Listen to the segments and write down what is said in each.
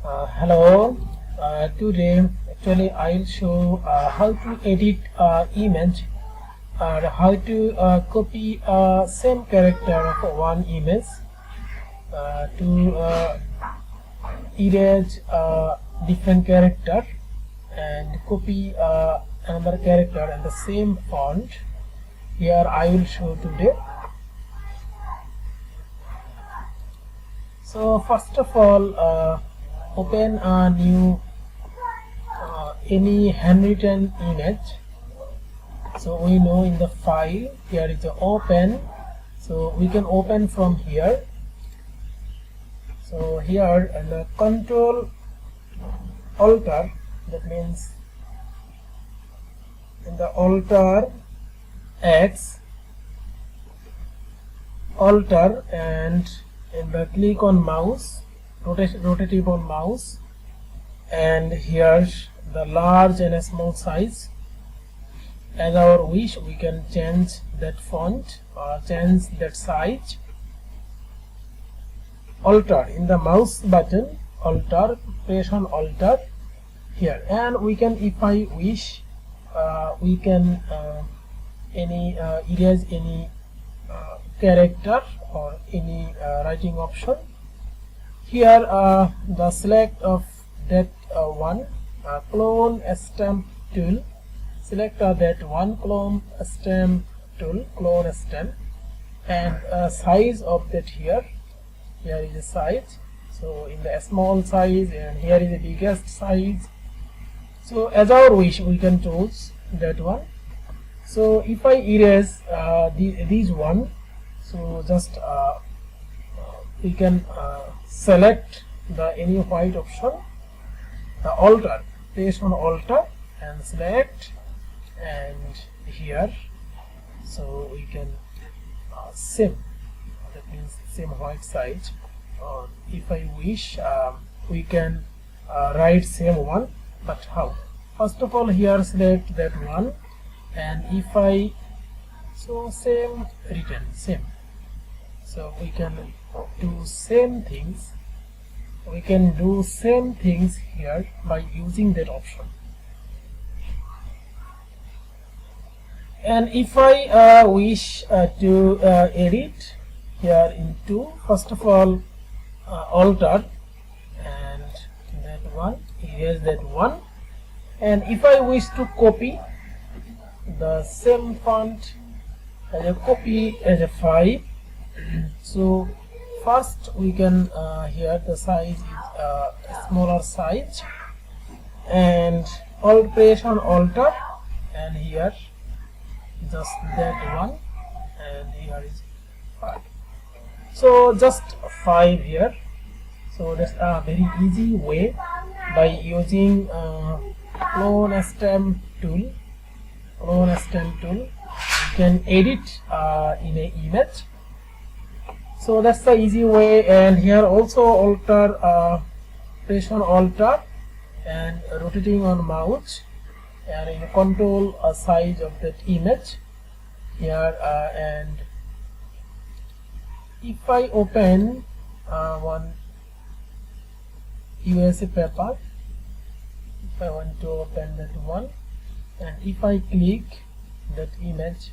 Hello. Today, actually, I'll show how to edit image or how to copy same character of one image to erase different character and copy another character in the same font. Here, I will show today. So, first of all, open a new any handwritten image. So we know in the file here is a open, so we can open from here. So here in the control alter, that means in the alter X alter, and in the click on mouse, rotative on mouse, and here the large and small size. As our wish, we can change that font or change that size. Alter in the mouse button, alter, press on alter here, and we can, if I wish, we can erase any character or any writing option. Here the select of that one clone stamp tool, select that one clone stamp tool, clone stamp, and size of that here is the size. So in the small size, and here is the biggest size. So as our wish, we can choose that one. So if I erase these one, so just we can select the any white option, the alter, press on alter and select, and here, so we can same, that means same white size. Or if I wish, we can write same one, but how? First of all, here select that one, and if I, so same written, same. So we can do same things. We can do same things here by using that option. And if I wish to edit here into, first of all, alter, and that one, erase that one. And if I wish to copy the same font as a copy as a 5, so first we can here the size is a smaller size, and press on alter, and here just that one, and here is 5. So just 5 here. So that's a very easy way by using clone stamp tool. Clone stamp tool, you can edit in an image. So that's the easy way. And here also alter, press on alter and rotating on mouse, and you control a size of that image here. And if I open one USA paper, if I want to open that one, and if I click that image,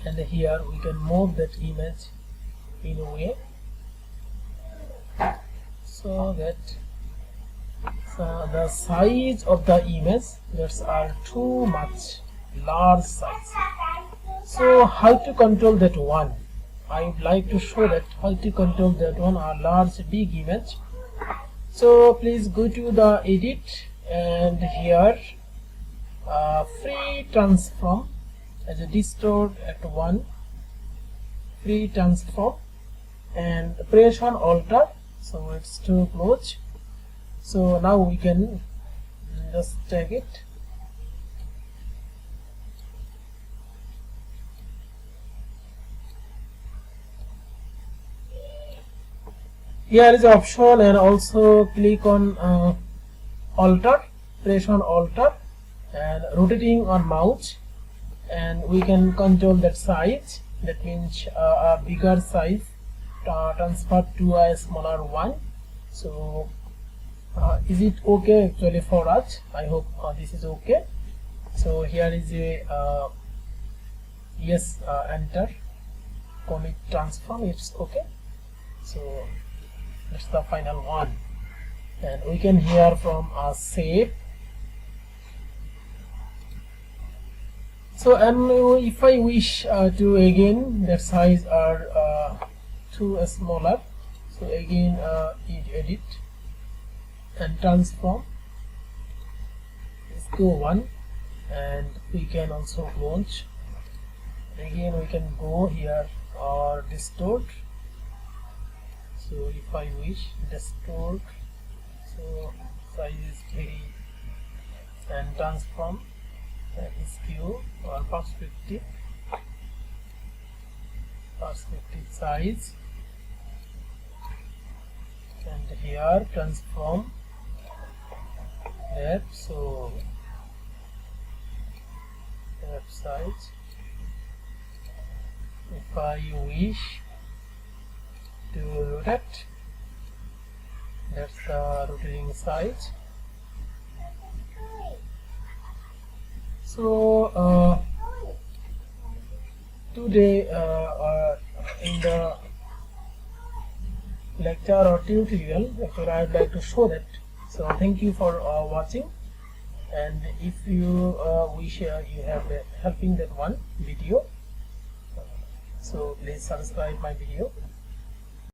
and here we can move that image in a way so that the size of the image, that's are too much large size. So how to control that one? I would like to show that how to control that one, a large big image. So please go to the edit, and here free transform as a distort at 1, free transform, and press on alter, so it's too close. So now we can just check it. Here is the option, and also click on alter, press on alter and rotating on mouse, and we can control that size, that means a bigger size transfer to a smaller one. So is it okay actually for us? I hope this is okay. So here is a yes, enter commit transform, it's okay. So that's the final one, and we can hear from save. So, and if I wish to again that size are too smaller, so again edit and transform, let's go one, and we can also launch. Again we can go here or distort. So if I wish distort, so size is very, and transform, skew or perspective size, and here transform left, so left size. If I wish to rotate, that's the rotating size. So today in the lecture or tutorial, actually I would like to show that. So thank you for watching, and if you wish you have helping that one video, so please subscribe my video.